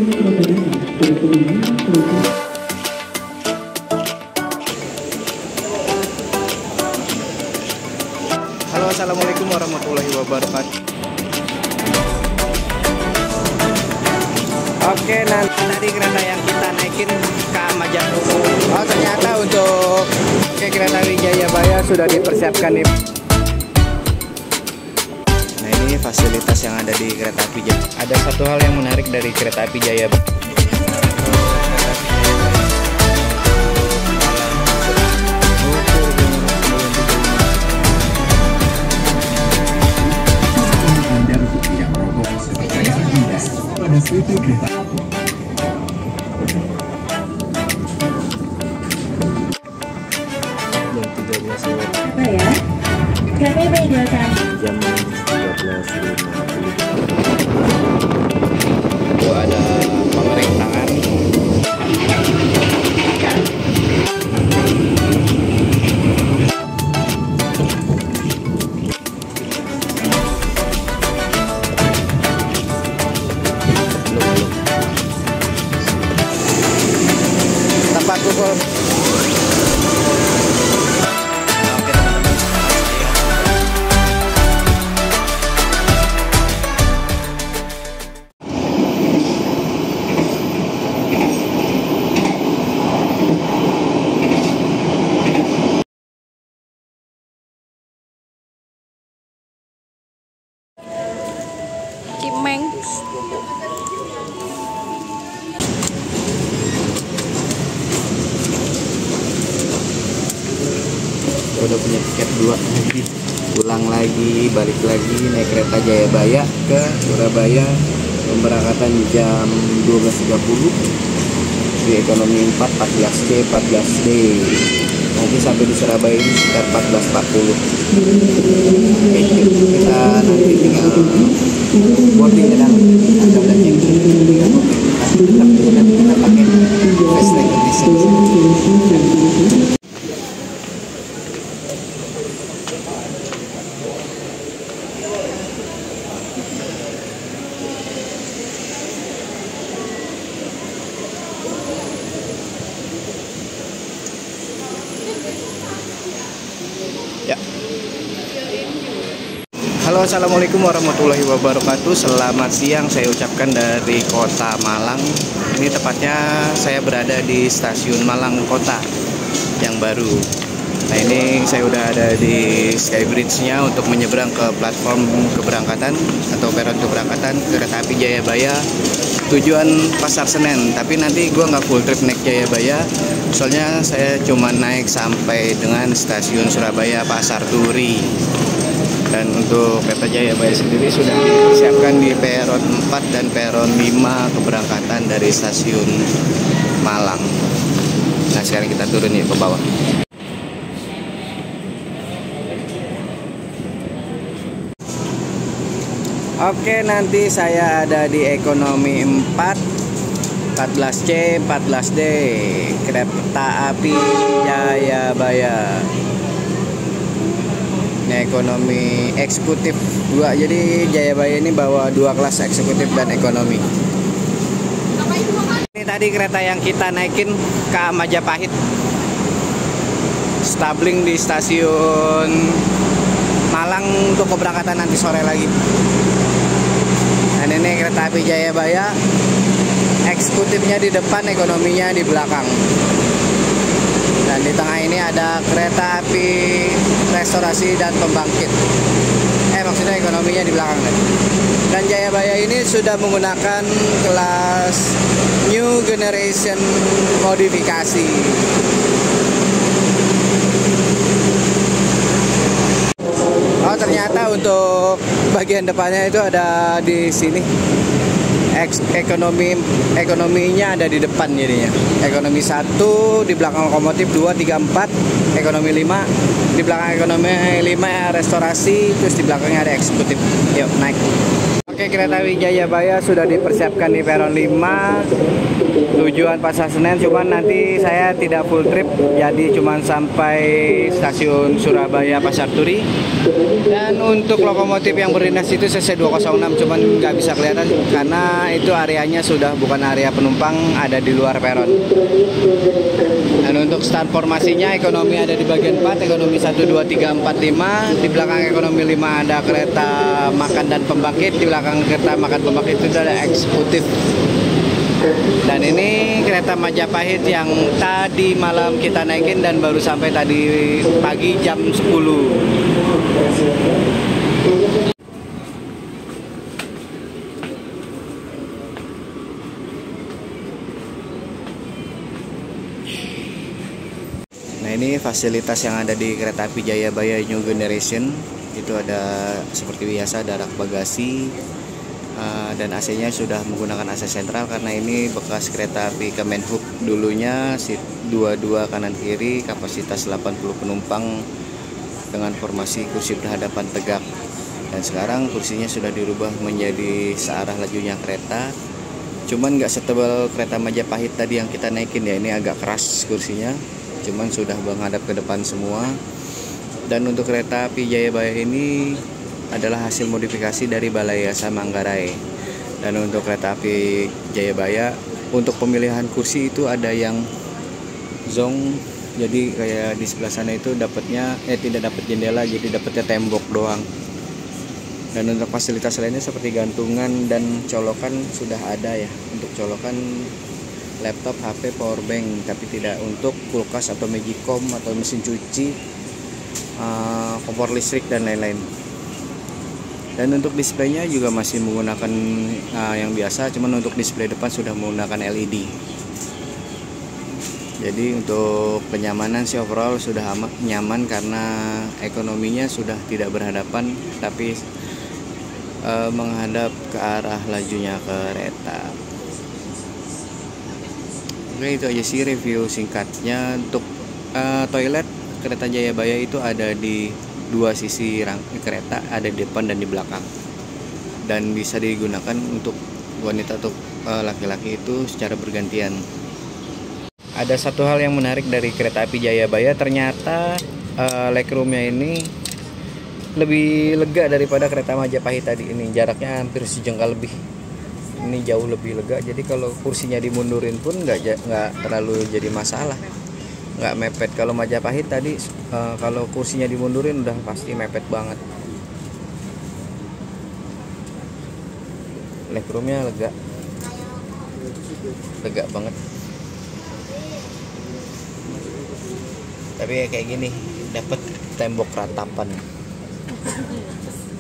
Halo, assalamualaikum warahmatullahi wabarakatuh. Oke, nanti tadi kereta yang kita naikin ke Majapahit. Oh, ternyata untuk kereta api Jayabaya sudah dipersiapkan nih. Nah, ini fasilitas yang ada di kereta api Jayabaya. Ada satu hal yang menarik dari kereta api Jayabaya. Apa ya? Kami menyediakan Jam 13.50. Itu ada pengerek tangan. Tepat pukul. Cimeng. Udah punya tiket 2 lagi, pulang lagi, balik lagi naik kereta Jayabaya ke Surabaya, pemberangkatan jam 12.30 di ekonomi 4, 14C, 14D. Nanti sampai di Surabaya ini sekitar 14.40. Oke, kita nanti tinggal boarding ke dalam. Ada udah cek, tinggal boarding. Tapi nanti kita pakai fast track condition. Ya. Halo, assalamualaikum warahmatullahi wabarakatuh. Selamat siang saya ucapkan dari kota Malang. Ini tepatnya saya berada di stasiun Malang Kota yang baru. Nah, ini saya udah ada di Skybridge-nya untuk menyeberang ke platform keberangkatan atau peron keberangkatan kereta api Jayabaya tujuan Pasar Senen. Tapi nanti gua nggak full trip naik Jayabaya, soalnya saya cuma naik sampai dengan stasiun Surabaya Pasar Turi. Dan untuk kereta Jayabaya sendiri sudah disiapkan di peron 4 dan peron 5 keberangkatan dari stasiun Malang. Nah, sekarang kita turun yuk ke bawah. Oke, nanti saya ada di ekonomi 4, 14C, 14D, kereta api Jayabaya. Ini ekonomi eksekutif 2, jadi Jayabaya ini bawa 2 kelas, eksekutif dan ekonomi. Ini tadi kereta yang kita naikin ke Majapahit, stabling di stasiun Malang untuk keberangkatan nanti sore lagi. Dan ini kereta api Jayabaya, eksekutifnya di depan, ekonominya di belakang. Dan di tengah ini ada kereta api restorasi dan pembangkit. Maksudnya ekonominya di belakang. Dan Jayabaya ini sudah menggunakan kelas New Generation modifikasi. Oh, ternyata untuk bagian depannya itu ada di sini. Ekonominya ada di depan jadinya. Ekonomi 1 di belakang lokomotif, 2, 3, 4. Ekonomi 5 di belakang ekonomi 5 restorasi, terus di belakangnya ada eksekutif. Yuk naik. Oke, kereta api Jayabaya sudah dipersiapkan di peron 5 tujuan Pasar Senen, cuman nanti saya tidak full trip, jadi cuman sampai stasiun Surabaya Pasar Turi. Dan untuk lokomotif yang berdinas itu CC206, cuman nggak bisa kelihatan karena itu areanya sudah bukan area penumpang, ada di luar peron. Dan untuk start formasinya, ekonomi ada di bagian 4, ekonomi 1, 2, 3, 4, 5. Di belakang ekonomi 5 ada kereta makan dan pembangkit. Di belakang kereta makan pembangkit itu ada eksekutif. Dan ini kereta Majapahit yang tadi malam kita naikin dan baru sampai tadi pagi jam 10. Nah, ini fasilitas yang ada di kereta api Jayabaya New Generation. Itu ada seperti biasa, ada rak bagasi, dan AC-nya sudah menggunakan AC sentral karena ini bekas kereta api Kemenhub. Dulunya seat 22 kanan kiri, kapasitas 80 penumpang dengan formasi kursi berhadapan tegak. Dan sekarang kursinya sudah dirubah menjadi searah lajunya kereta. Cuman nggak setebal kereta Majapahit tadi yang kita naikin ya, ini agak keras kursinya. Cuman sudah menghadap ke depan semua. Dan untuk kereta api Jayabaya ini adalah hasil modifikasi dari Balai Yasa Manggarai. Dan untuk kereta api Jayabaya, untuk pemilihan kursi itu ada yang zong, jadi kayak di sebelah sana itu dapatnya tidak dapat jendela, jadi dapatnya tembok doang. Dan untuk fasilitas lainnya seperti gantungan dan colokan sudah ada ya, untuk colokan laptop, HP, powerbank, tapi tidak untuk kulkas atau magicom atau mesin cuci, kompor listrik dan lain-lain. Dan untuk displaynya juga masih menggunakan yang biasa, cuman untuk display depan sudah menggunakan LED. Jadi untuk kenyamanan sih overall sudah amat nyaman karena ekonominya sudah tidak berhadapan tapi menghadap ke arah lajunya kereta. Oke, itu aja sih review singkatnya. Untuk toilet kereta Jayabaya itu ada di dua sisi kereta, ada di depan dan di belakang, dan bisa digunakan untuk wanita atau laki-laki itu secara bergantian. Ada satu hal yang menarik dari kereta api Jayabaya, ternyata legroomnya ini lebih lega daripada kereta Majapahit tadi. Ini jaraknya hampir sejengkal lebih, ini jauh lebih lega, jadi kalau kursinya dimundurin pun nggak terlalu jadi masalah, nggak mepet. Kalau Majapahit tadi kalau kursinya dimundurin udah pasti mepet banget. Legroomnya lega banget. Tapi ya kayak gini, dapat tembok ratapan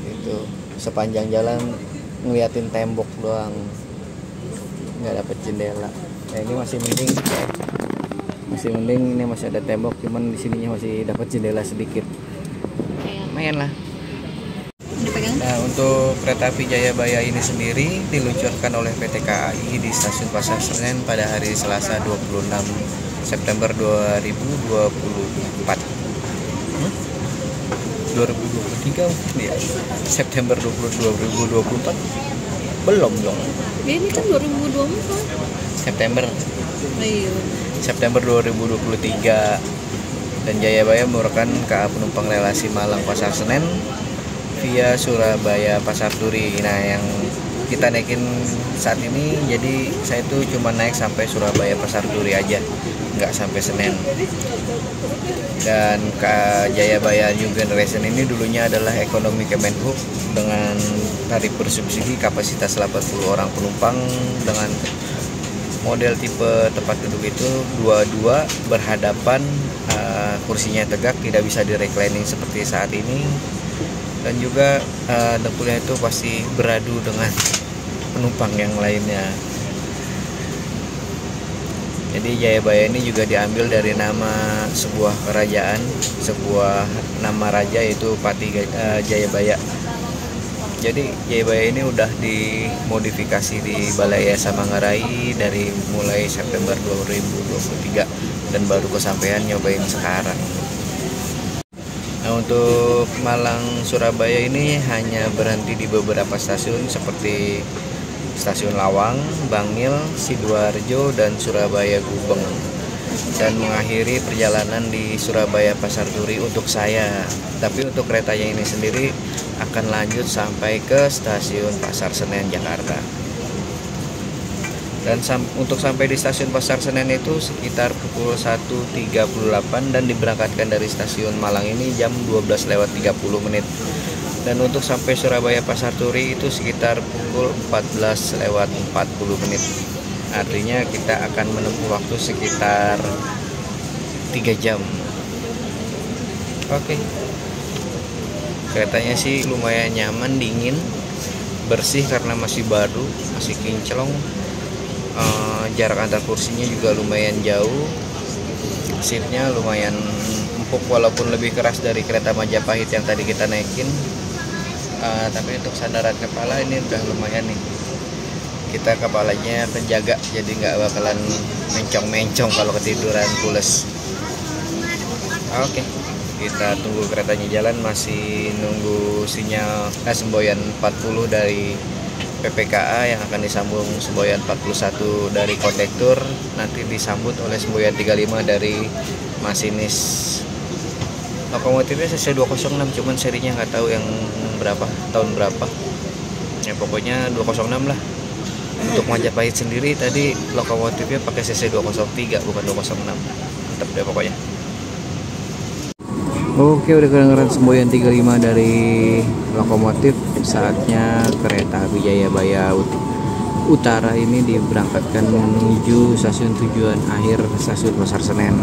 itu sepanjang jalan ngeliatin tembok doang, nggak dapat jendela. Nah, ini masih mending ini masih ada tembok, cuman di sininya masih dapat jendela sedikit, lumayan lah. Nah, untuk kereta api Jayabaya ini sendiri diluncurkan oleh PT KAI di stasiun Pasar Senen pada hari Selasa 26 September 2024. 2023 mungkin ya, September 2024 belum dong. Ini kan 2024 September. Ayo. September 2023. Dan Jayabaya merupakan KA penumpang relasi Malang Pasar Senen via Surabaya Pasar Turi. Nah, yang kita naikin saat ini, jadi saya tuh cuma naik sampai Surabaya Pasar Turi aja, nggak sampai Senen. Dan KA Jayabaya New Generation ini dulunya adalah ekonomi Kemenhub dengan tarif bersubsidi, kapasitas 80 orang penumpang dengan model tipe tempat duduk itu 22 berhadapan, kursinya tegak, tidak bisa di reclining seperti saat ini. Dan juga dengkulnya itu pasti beradu dengan penumpang yang lainnya. Jadi Jayabaya ini juga diambil dari nama sebuah kerajaan, sebuah nama raja, yaitu Pati Jayabaya. Jadi Jayabaya ini udah dimodifikasi di Balai Yasa Manggarai dari mulai September 2023 dan baru kesampaian nyobain sekarang. Nah, untuk Malang Surabaya ini hanya berhenti di beberapa stasiun seperti Stasiun Lawang, Bangil, Sidoarjo, dan Surabaya Gubeng, dan mengakhiri perjalanan di Surabaya Pasar Turi untuk saya. Tapi untuk keretanya ini sendiri akan lanjut sampai ke Stasiun Pasar Senen Jakarta. Dan untuk sampai di Stasiun Pasar Senen itu sekitar pukul 1.38 dan diberangkatkan dari Stasiun Malang ini jam 12:30. Dan untuk sampai Surabaya Pasar Turi itu sekitar pukul 14:40. Artinya kita akan menempuh waktu sekitar 3 jam. Oke. Keretanya sih lumayan nyaman, dingin, bersih karena masih baru, masih kinclong. Jarak antar kursinya juga lumayan jauh. Seatnya lumayan empuk walaupun lebih keras dari kereta Majapahit yang tadi kita naikin. Tapi untuk sandaran kepala ini udah lumayan nih. Kita kepalanya penjaga, jadi nggak bakalan mencong-mencong kalau ketiduran pules. Oke, kita tunggu keretanya jalan. Masih nunggu sinyal semboyan 40 dari PPKA yang akan disambung semboyan 41 dari kondektur, nanti disambut oleh semboyan 35 dari masinis. Lokomotifnya CC206, cuman serinya nggak tahu yang berapa, tahun berapa. Ya pokoknya 206 lah. Untuk Majapahit sendiri tadi lokomotifnya pakai CC203 bukan 206. Mantap deh pokoknya. Oke, udah kedengeran semboyan 35 dari lokomotif. Saatnya kereta api Jayabaya Utara ini diberangkatkan menuju stasiun tujuan akhir, Stasiun Pasar Senen.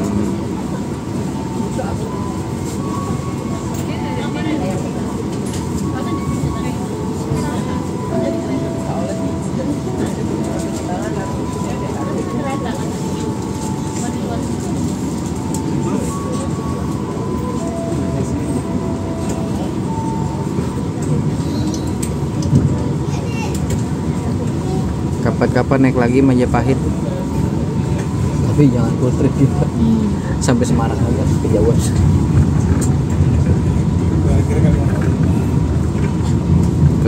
Kapan-kapan naik lagi Majapahit, tapi jangan full trip juga. Sampai Semarang aja kejauhan.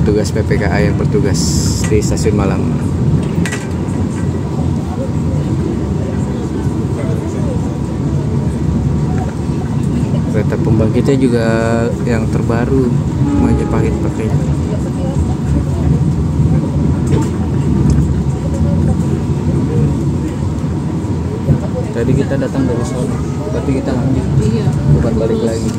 Petugas PPKA yang bertugas di Stasiun Malang. Kereta pembangkitnya juga yang terbaru Majapahit pakainya. Tadi kita datang dari sana, tapi kita lanjut, bukan balik lagi.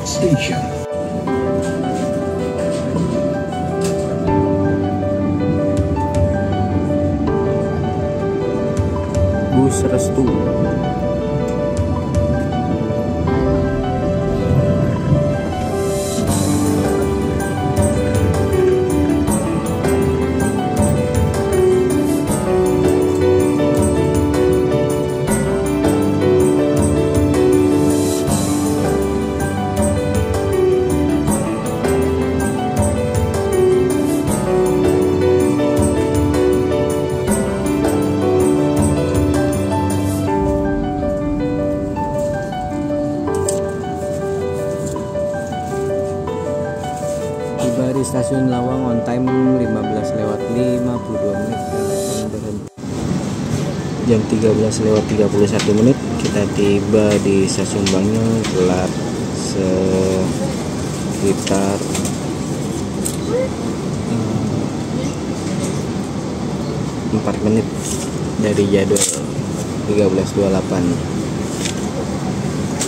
Station. Bus Restu. Stasiun Lawang on time 15:52 menit dan akan berhenti jam 13:31 kita tiba di Stasiun Bangil telat sekitar 4 menit dari jadwal 13:28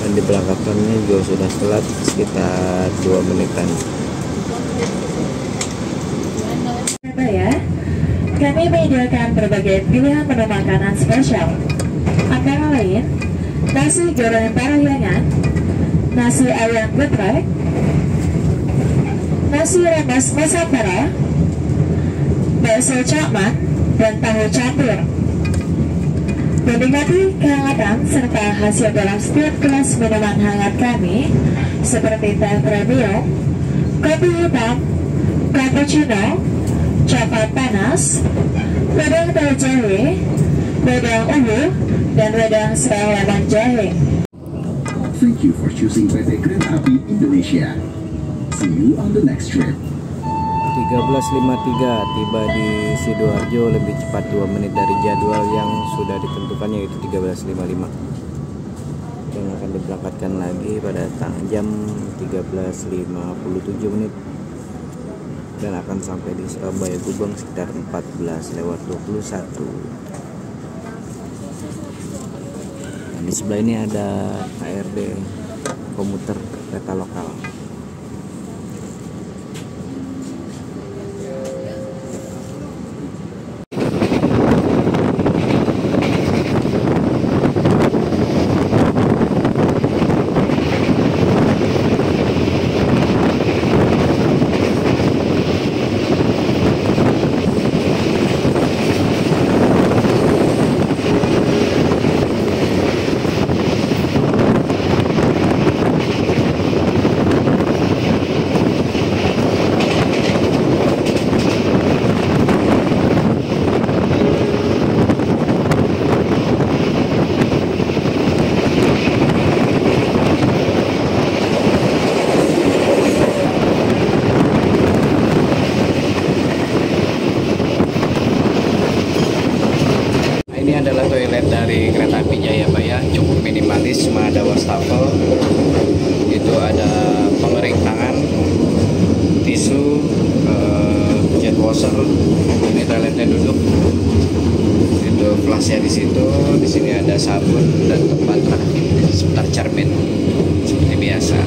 dan diberangkatkannya juga sudah telat sekitar 2 menitan. Ya, kami menyediakan berbagai pilihan menu makanan spesial, antara lain nasi goreng parahyangan, nasi ayam geprek, nasi remes nusantara, bakso cakman, dan tahu campur. Menikmati kehangatan serta hasil dalam setiap kelas minuman hangat kami seperti teh premium, kopi hitam, cappuccino, coklat panas, wedang tahu jahe, wedang ungu, dan wedang serau lemon jahe. Thank you for choosing PT Kereta Api Indonesia. See you on the next trip. 13:53 tiba di Sidoarjo lebih cepat 2 menit dari jadwal yang sudah ditentukan, yaitu 13:55, dan akan diberangkatkan lagi pada jam 13:57 menit dan akan sampai di Surabaya Gubeng sekitar 14:21. Dan di sebelah ini ada KRD komuter kereta lokal. Ini adalah toilet dari kereta api Jayabaya, cukup minimalis, cuma ada wastafel, itu ada pengering tangan, tisu, jet washer. Ini toiletnya duduk, itu flashnya di situ. Di sini ada sabun dan tempat seputar cermin seperti biasa.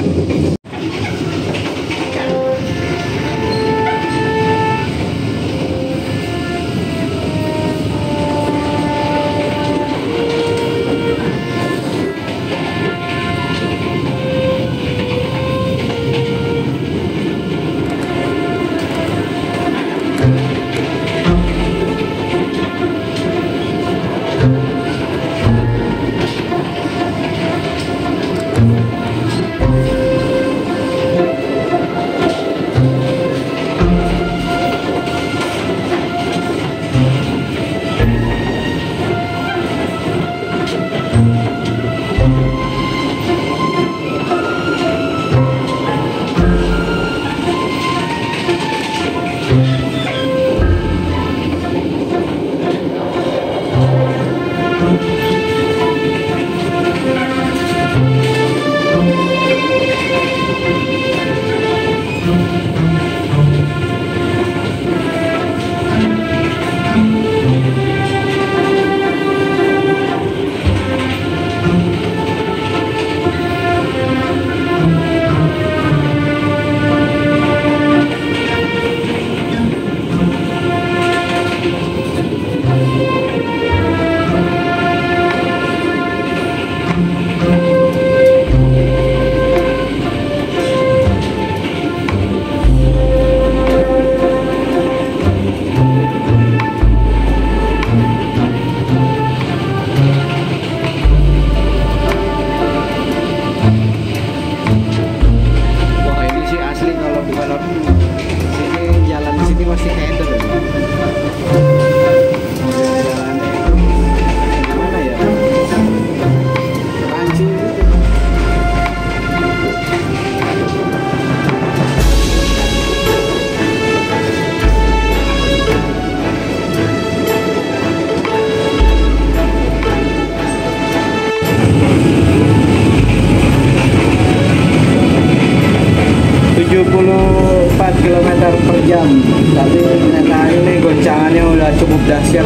km per jam, tapi ternyata ini goncangannya udah cukup dahsyat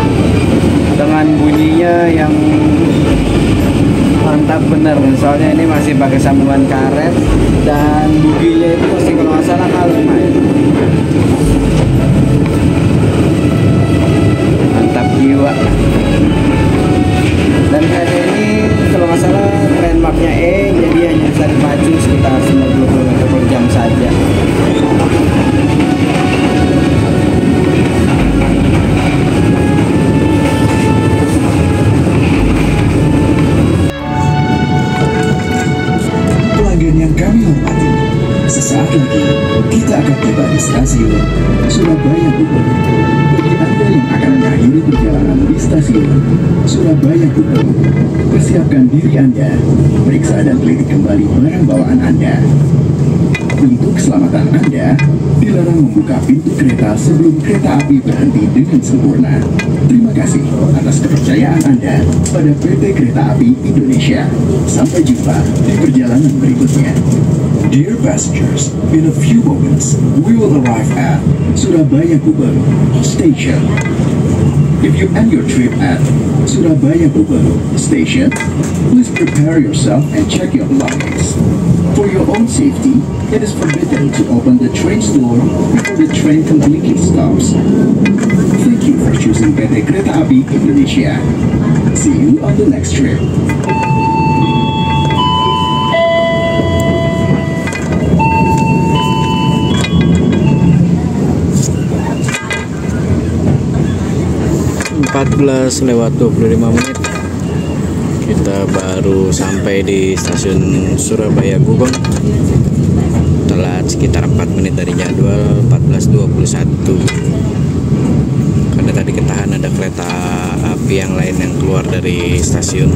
dengan bunyinya yang mantap bener. Soalnya ini masih pakai sambungan karet dan buginya itu masih kalau nggak salah kalem ya. Mantap jiwa. Dan kayaknya ini kalau nggak salah trademarknya E, jadi hanya bisa dipacu sekitar 90 km per jam saja. Pelanggan yang kami hormati, sesaat lagi kita akan tiba di stasiun Surabaya Gubeng. Bagi Anda yang akan mengakhiri perjalanan di stasiun Surabaya Gubeng, persiapkan diri Anda, periksa dan teliti kembali barang bawaan Anda. Untuk keselamatan Anda, dilarang membuka pintu kereta sebelum kereta api berhenti dengan sempurna. Terima kasih atas kepercayaan Anda pada PT Kereta Api Indonesia. Sampai jumpa di perjalanan berikutnya. Dear passengers, in a few moments, we will arrive at Surabaya Gubeng Station. If you end your trip at Surabaya Gubeng Station, please prepare yourself and check your belongings. For your own safety, it is forbidden to open the train's door before the train completely stops. Thank you for choosing PT Kereta Api Indonesia. See you on the next trip. lewat 25 menit kita baru sampai di stasiun Surabaya Gubeng. Telat sekitar 4 menit dari jadwal 14.21 karena tadi ketahan ada kereta api yang lain yang keluar dari stasiun.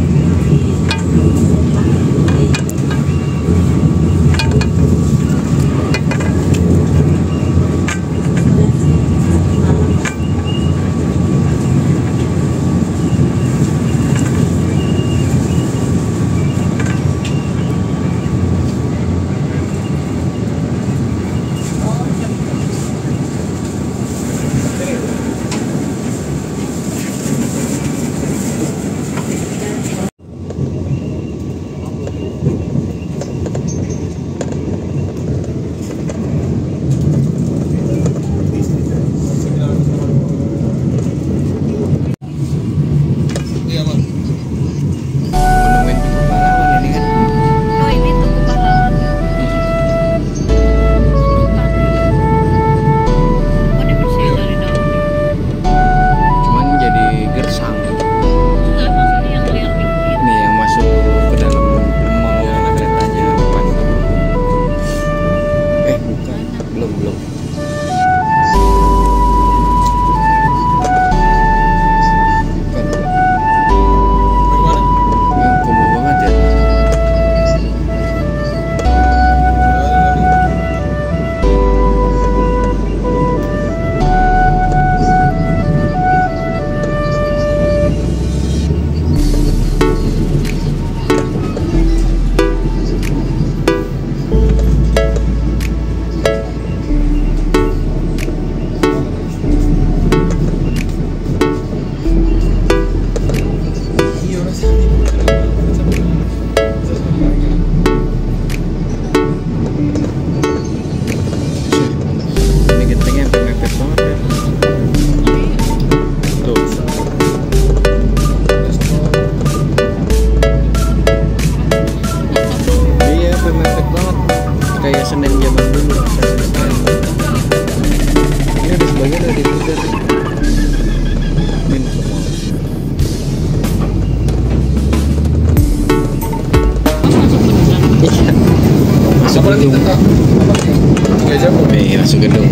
Masuk gedung.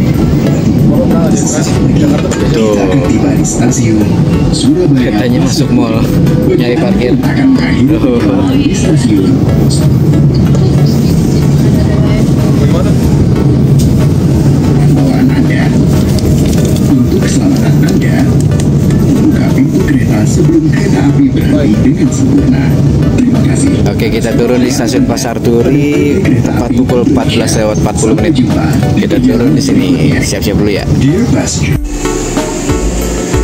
Tuh. Tiba di stasiun Surabaya. Katanya masuk mall, nyari parkir. Akan mengakhiri di stasiun. Bawaan Anda. Untuk keselamatan Anda, membuka pintu kereta sebelum kereta api berhenti dengan sempurna. Terima kasih. kasih. Oke, kita turun di stasiun Pasar Turi tepat pukul 14:40 menit. Kita turun di sini. Siap-siap dulu ya. Dear passenger,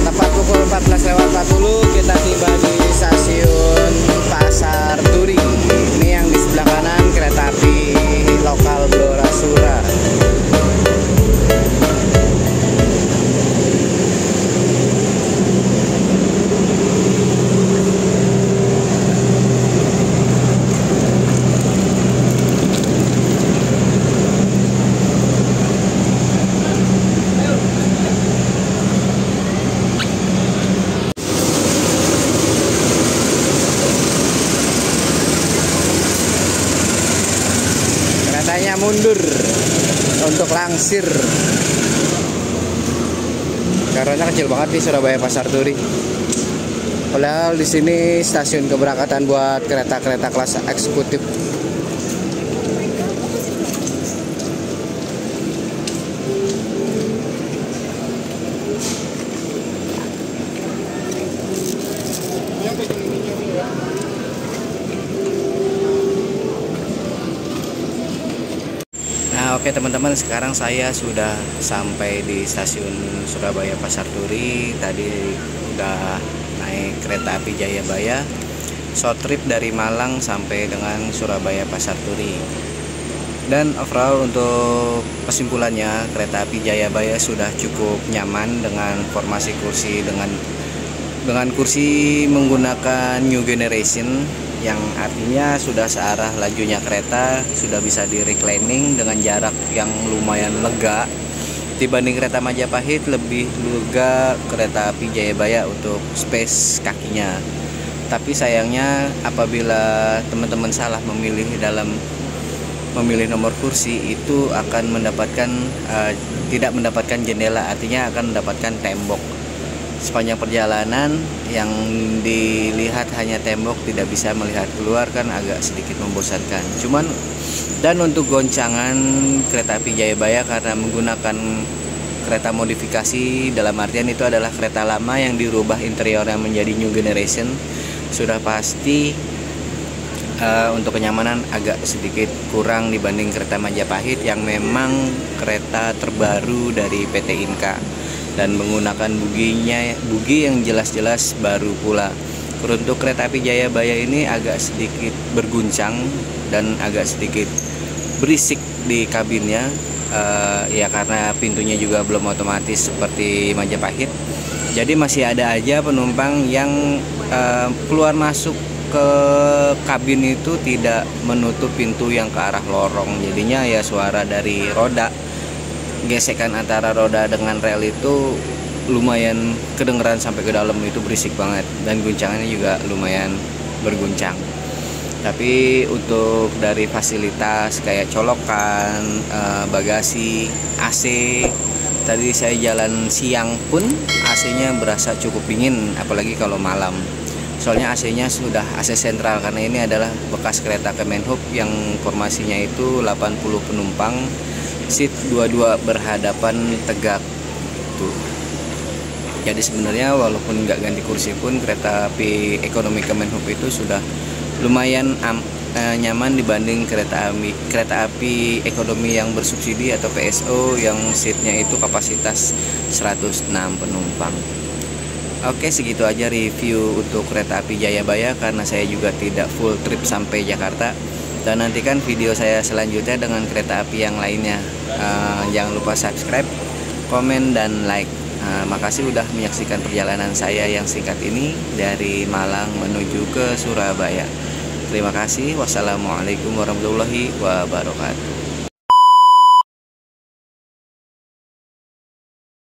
Tepat pukul 14:40 kita tiba di stasiun Pasar Turi. Ini yang di sebelah kanan kereta api lokal Blora Sura. Keretanya mundur untuk langsir. Karena kecil banget di Surabaya Pasar Turi. Padahal di sini stasiun keberangkatan buat kereta-kereta kelas eksekutif. Nah, oke teman-teman, sekarang saya sudah sampai di stasiun Surabaya Pasar Turi. Tadi udah naik kereta api Jayabaya, short trip dari Malang sampai dengan Surabaya Pasar Turi. Dan overall untuk kesimpulannya, kereta api Jayabaya sudah cukup nyaman dengan formasi kursi dengan kursi menggunakan new generation, yang artinya sudah searah lajunya kereta, sudah bisa di reclining dengan jarak yang lumayan lega. Dibanding kereta Majapahit, lebih lega kereta api Jayabaya untuk space kakinya. Tapi sayangnya apabila teman-teman salah memilih nomor kursi, itu akan mendapatkan tidak mendapatkan jendela, artinya akan mendapatkan tembok. Sepanjang perjalanan yang dilihat hanya tembok, tidak bisa melihat keluar, kan agak sedikit membosankan. Dan untuk goncangan kereta api Jayabaya karena menggunakan kereta modifikasi, dalam artian itu adalah kereta lama yang dirubah interiornya menjadi new generation, sudah pasti untuk kenyamanan agak sedikit kurang dibanding kereta Majapahit yang memang kereta terbaru dari PT Inka dan menggunakan bugi yang jelas-jelas baru pula. Untuk kereta api Jayabaya ini agak sedikit berguncang dan agak sedikit berisik di kabinnya, ya karena pintunya juga belum otomatis seperti Majapahit. Jadi masih ada aja penumpang yang keluar masuk ke kabin itu tidak menutup pintu yang ke arah lorong. Jadinya ya suara dari roda, gesekan antara roda dengan rel itu lumayan kedengeran sampai ke dalam, itu berisik banget, dan guncangannya juga lumayan berguncang. Tapi untuk dari fasilitas kayak colokan, bagasi, AC, tadi saya jalan siang pun AC-nya berasa cukup dingin, apalagi kalau malam. Soalnya AC-nya sudah AC sentral, karena ini adalah bekas kereta Kemenhub yang formasinya itu 80 penumpang, seat 22 berhadapan tegak tuh. Jadi sebenarnya walaupun nggak ganti kursi pun kereta api ekonomi Kemenhub itu sudah lumayan nyaman dibanding kereta api ekonomi yang bersubsidi atau PSO yang seatnya itu kapasitas 106 penumpang. Oke, segitu aja review untuk kereta api Jayabaya, karena saya juga tidak full trip sampai Jakarta. Dan nantikan video saya selanjutnya dengan kereta api yang lainnya. Jangan lupa subscribe, komen, dan like. Makasih udah menyaksikan perjalanan saya yang singkat ini dari Malang menuju ke Surabaya. Terima kasih. Wassalamualaikum warahmatullahi wabarakatuh.